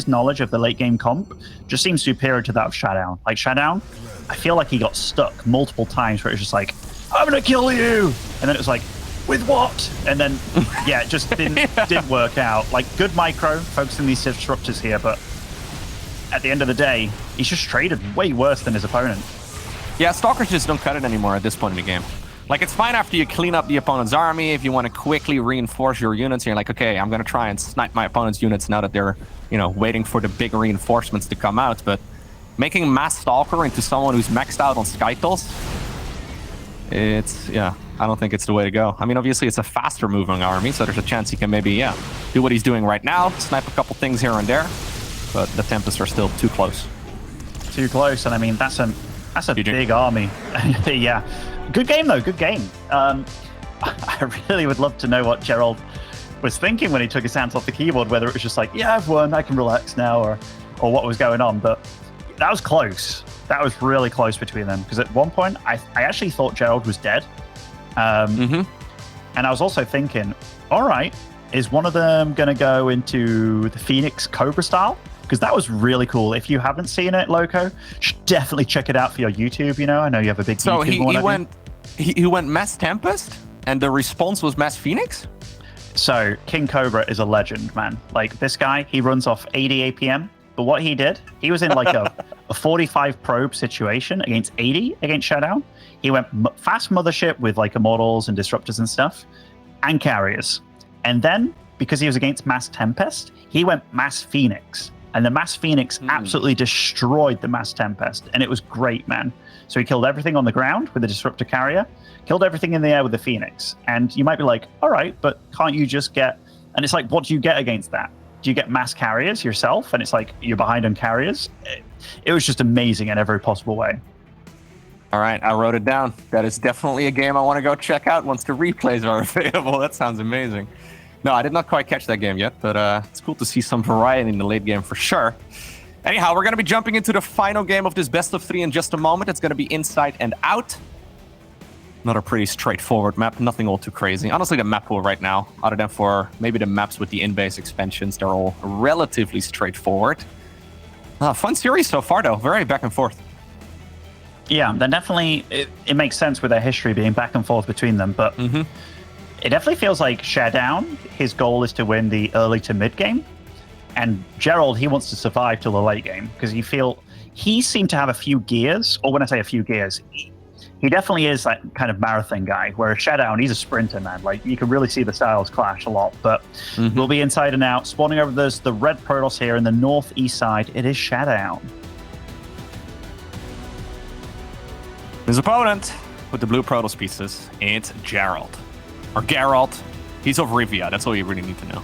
knowledge of the late game comp just seems superior to that of ShaDoWn. Like, ShaDoWn, I feel like he got stuck multiple times where it was just like, I'm gonna kill you! And then it was like, with what? And then, yeah, it just didn't work out. Like, good micro, focusing these disruptors here, but at the end of the day, he's just traded way worse than his opponent.
Yeah, Stalkers just don't cut it anymore at this point in the game. Like, it's fine after you clean up the opponent's army, if you want to quickly reinforce your units, you're like, okay, I'm going to try and snipe my opponent's units now that they're, you know, waiting for the big reinforcements to come out. But making Mass Stalker into someone who's maxed out on Skytles, yeah, I don't think it's the way to go. I mean, obviously, it's a faster moving army, so there's a chance he can maybe, yeah, do what he's doing right now, snipe a couple things here and there, but the Tempests are still too close.
Too close, and I mean, that's a big army. Yeah. Good game, though. Good game. I really would love to know what Gerald was thinking when he took his hands off the keyboard, whether it was just like, yeah, I've won, I can relax now, or what was going on. But that was close. That was really close between them. Because at one point, I actually thought Gerald was dead. And I was also thinking, all right, is one of them going to go into the Phoenix Cobra style? Because that was really cool. If you haven't seen it, Loco, you should definitely check it out for your YouTube. You know, I know you have a big YouTube.
So he went Mass Tempest, and the response was Mass Phoenix?
So King Cobra is a legend, man. Like, this guy, he runs off 80 APM. But what he did, he was in like a 45 probe situation against 80 against ShaDoWn. He went fast mothership with like immortals and disruptors and stuff, and carriers. And then, because he was against Mass Tempest, he went Mass Phoenix. And the Mass Phoenix absolutely destroyed the Mass Tempest. And it was great, man. So he killed everything on the ground with the Disruptor Carrier, killed everything in the air with the Phoenix. And you might be like, all right, but can't you just get... And it's like, what do you get against that? Do you get mass carriers yourself? And it's like, you're behind on carriers? It was just amazing in every possible way.
All right, I wrote it down. That is definitely a game I want to go check out once the replays are available. That sounds amazing. No, I did not quite catch that game yet, but it's cool to see some variety in the late game for sure. Anyhow, we're going to be jumping into the final game of this best of 3 in just a moment. It's going to be Inside and Out. Another pretty straightforward map, nothing all too crazy. Honestly, the map pool right now, other than for maybe the maps with the in-base expansions, they're all relatively straightforward. Fun series so far, though. Very back and forth.
Yeah, they're definitely... It makes sense with their history being back and forth between them, but... It definitely feels like ShaDoWn, his goal is to win the early to mid game. And Gerald, he wants to survive till the late game because he seemed to have a few gears, or when I say a few gears, he definitely is that kind of marathon guy, whereas ShaDoWn, he's a sprinter, man. Like, you can really see the styles clash a lot, but we'll be inside and out. Spawning over the red Protoss here in the northeast side, it is ShaDoWn.
His opponent with the blue Protoss pieces, it's Gerald. Or Gerald. He's of Rivia. That's all you really need to know.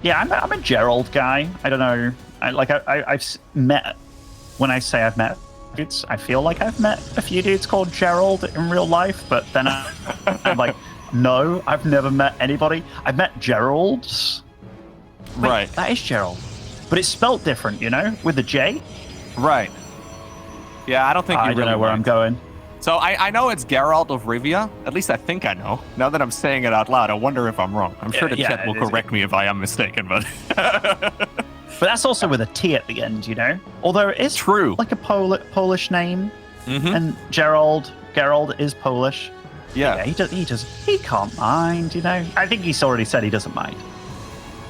Yeah, I'm a Gerald guy. I don't know. I've met... When I say I've met dudes, I feel like I've met a few dudes called Gerald in real life, but then I'm like, no, I've never met anybody. I've met Geralds. Wait,
right.
That is Gerald. But it's spelt different, you know, with a J.
Right. Yeah, I don't think you really
don't know where I'm going.
So I know it's Gerald of Rivia. At least I think I know. Now that I'm saying it out loud, I wonder if I'm wrong. I'm sure the chat will correct me if I am mistaken, but...
But that's also with a T at the end, you know? Although it is
true,
like a Polish name. And Gerald is Polish.
Yeah.
He can't mind, you know? I think he's already said he doesn't mind.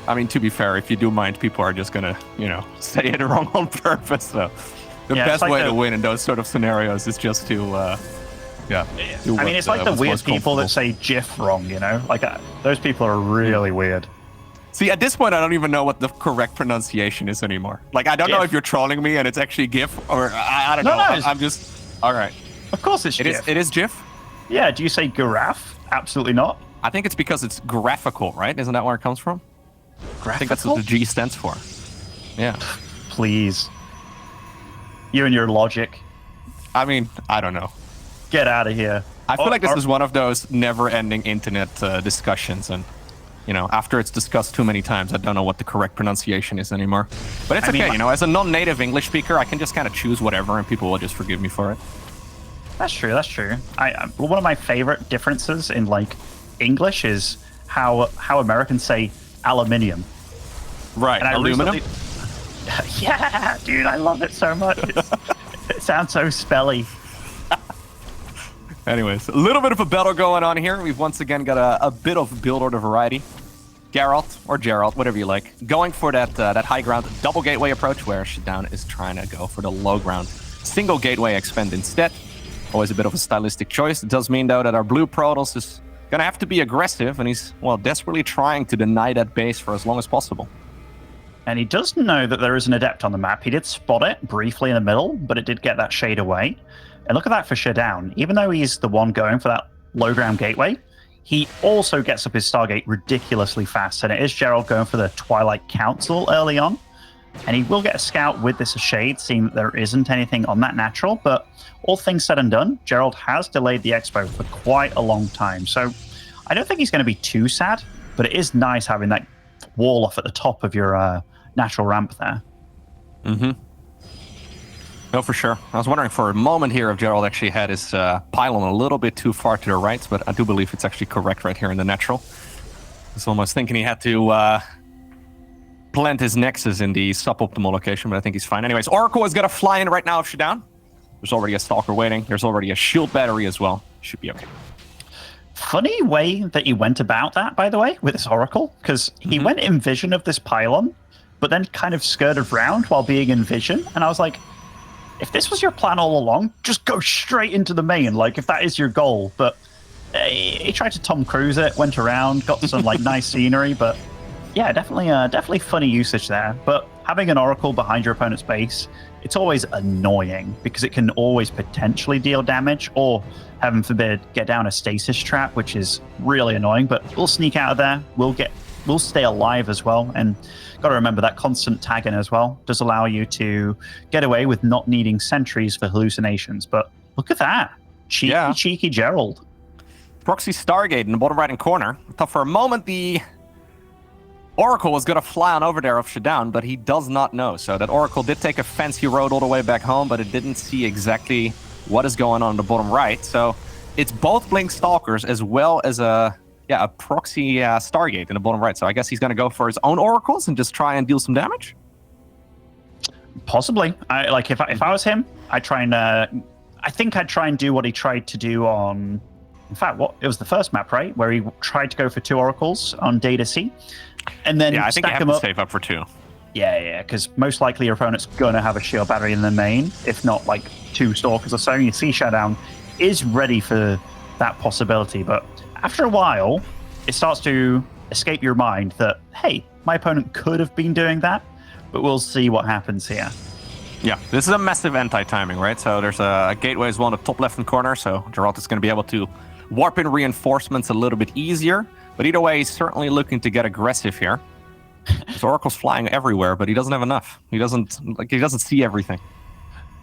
I mean, to be fair, if you do mind, people are just gonna, you know, say it wrong on purpose, so... The best way to win in those sort of scenarios is just to, I mean,
it's like the weird people that say GIF wrong, you know? Like, those people are really weird.
See, at this point, I don't even know what the correct pronunciation is anymore. Like, I don't know if you're trolling me and it's actually GIF, or I don't know. I'm just... All right.
Of course it's GIF.
It is GIF?
Yeah, do you say giraffe? Absolutely not.
I think it's because it's graphical, right? Isn't that where it comes from?
Graphical?
I think that's what the G stands for. Yeah.
Please. You and your logic.
I mean, I don't know.
Get out of here.
I feel like this is one of those never-ending internet discussions, and you know, after it's discussed too many times, I don't know what the correct pronunciation is anymore. But it's okay, you know, as a non-native English speaker, I can just kind of choose whatever, and people will just forgive me for it.
That's true. That's true. One of my favorite differences in like English is how Americans say aluminium.
Right.
And
aluminum.
Yeah, dude, I love it so much. It sounds so spelly.
Anyways, a little bit of a battle going on here. We've once again got a bit of build order variety. Gerald, or Gerald, whatever you like, going for that high ground double gateway approach, where ShaDoWn is trying to go for the low ground single gateway expend instead. Always a bit of a stylistic choice. It does mean, though, that our blue Protoss is going to have to be aggressive, and he's, well, desperately trying to deny that base for as long as possible.
And he does know that there is an Adept on the map. He did spot it briefly in the middle, but it did get that shade away. And look at that for ShaDoWn. Even though he's the one going for that low ground gateway, he also gets up his Stargate ridiculously fast. And it is Gerald going for the Twilight Council early on. And he will get a scout with this shade, seeing that there isn't anything on that natural. But all things said and done, Gerald has delayed the expo for quite a long time. So I don't think he's going to be too sad, but it is nice having that wall off at the top of your natural ramp there.
Mm-hmm. No, for sure. I was wondering for a moment here if Gerald actually had his pylon a little bit too far to the right, but I do believe it's actually correct right here in the natural. I was almost thinking he had to plant his nexus in the suboptimal location, but I think he's fine. Anyways, Oracle is going to fly in right now of ShaDoWn. There's already a Stalker waiting. There's already a shield battery as well. Should be okay.
Funny way that he went about that, by the way, with this Oracle, because he went in vision of this pylon, but then kind of skirted around while being in vision, and I was like, if this was your plan all along, just go straight into the main, like, if that is your goal. But he tried to Tom Cruise it, went around, got some, like, nice scenery, but yeah, definitely funny usage there. But having an Oracle behind your opponent's base, it's always annoying, because it can always potentially deal damage, or, heaven forbid, get down a stasis trap, which is really annoying, but we'll sneak out of there, we'll stay alive as well, and got to remember that constant tagging as well does allow you to get away with not needing sentries for hallucinations. But look at that. Cheeky Gerald.
Proxy Stargate in the bottom right-hand corner. I thought for a moment the Oracle was going to fly on over there of ShaDoWn, but he does not know. So that Oracle did take a fancy road all the way back home, but it didn't see exactly what is going on in the bottom right. So it's both Blink Stalkers as well as a proxy Stargate in the bottom right. So I guess he's going to go for his own Oracles and just try and deal some damage?
Possibly. If I was him, I'd try and... I think I'd try and do what he tried to do on... In fact, it was the first map, right? Where he tried to go for 2 Oracles on Data C. And then
I think you
stack
have
them
to
up.
save up for 2.
Yeah, because most likely your opponent's going to have a shield battery in the main, if not like 2 Stalkers or so. You see ShaDoWn is ready for that possibility, but after a while, it starts to escape your mind that, hey, my opponent could have been doing that, but we'll see what happens here.
Yeah, this is a massive anti-timing, right? So there's a gateway as well in the top left-hand corner, so Gerald is going to be able to warp in reinforcements a little bit easier, but either way, he's certainly looking to get aggressive here. His Oracle's flying everywhere, but he doesn't have enough. He doesn't see everything.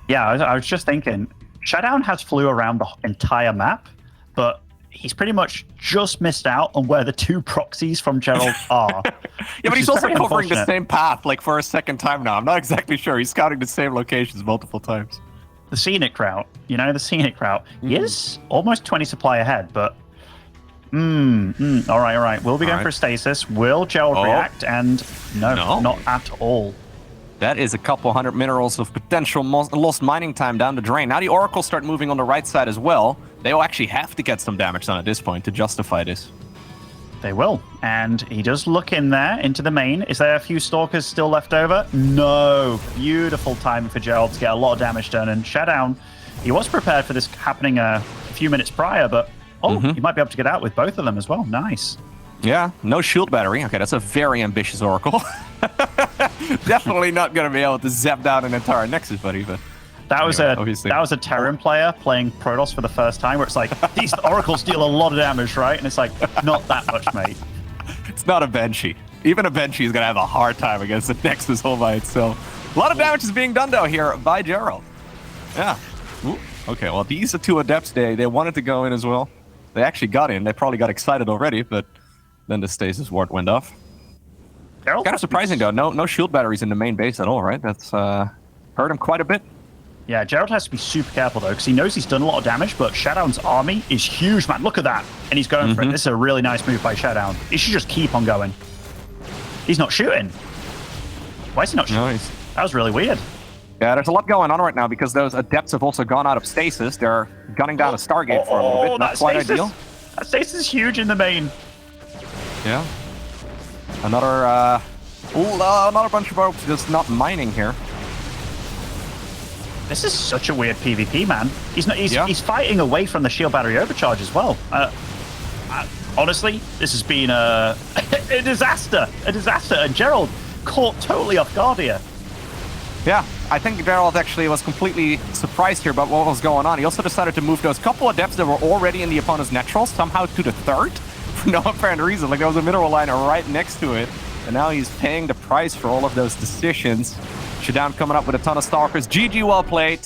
Yeah, I was just thinking, ShaDoWn has flew around the entire map, but he's pretty much just missed out on where the 2 proxies from Gerald are.
Yeah, but he's also covering the same path, like, for a second time now. I'm not exactly sure. He's scouting the same locations multiple times.
The scenic route, the scenic route. He is almost 20 supply ahead, but... All right. We'll be going for stasis. Will Gerald react? And no, not at all.
That is a couple hundred minerals of potential lost mining time down the drain. Now the Oracles start moving on the right side as well. They will actually have to get some damage done at this point to justify this.
They will. And he does look in there into the main. Is there a few Stalkers still left over? No. Beautiful timing for Gerald to get a lot of damage done. And ShaDoWn, he was prepared for this happening a few minutes prior, but he might be able to get out with both of them as well. Nice.
Yeah, no shield battery. Okay, that's a very ambitious Oracle. Definitely not going to be able to zap down an entire Nexus, buddy. But
that was a Terran player playing Protoss for the first time, where it's like, these Oracles deal a lot of damage, right? And it's like, not that much, mate.
It's not a Banshee. Even a Banshee is going to have a hard time against the Nexus all by itself. A lot of damage is being done, though, here by Gerald. Yeah. Ooh. Okay, well, these are two adepts. They wanted to go in as well. They actually got in. They probably got excited already, but then the stasis ward went off.
Gerald
Kind of surprising, though. No shield batteries in the main base at all, right? That's hurt him quite a bit.
Yeah, Gerald has to be super careful, though, because he knows he's done a lot of damage, but ShaDoWn's army is huge, man. Look at that. And he's going for it. This is a really nice move by ShaDoWn. He should just keep on going. He's not shooting. Why is he not shooting?
No,
That was really weird.
Yeah, there's a lot going on right now because those adepts have also gone out of stasis. They're gunning down a Stargate for a little bit. Not quite ideal.
That stasis is huge in the main.
Yeah. Another bunch of orbs just not mining here.
This is such a weird PvP, man. He's fighting away from the shield battery overcharge as well. Honestly, this has been a disaster. And Gerald caught totally off guard here.
Yeah, I think Gerald actually was completely surprised here about what was going on. He also decided to move those couple of adepts that were already in the opponent's naturals somehow to the third for no apparent reason. Like there was a mineral liner right next to it. And now he's paying the price for all of those decisions. ShaDoWn coming up with a ton of stalkers. GG, well played.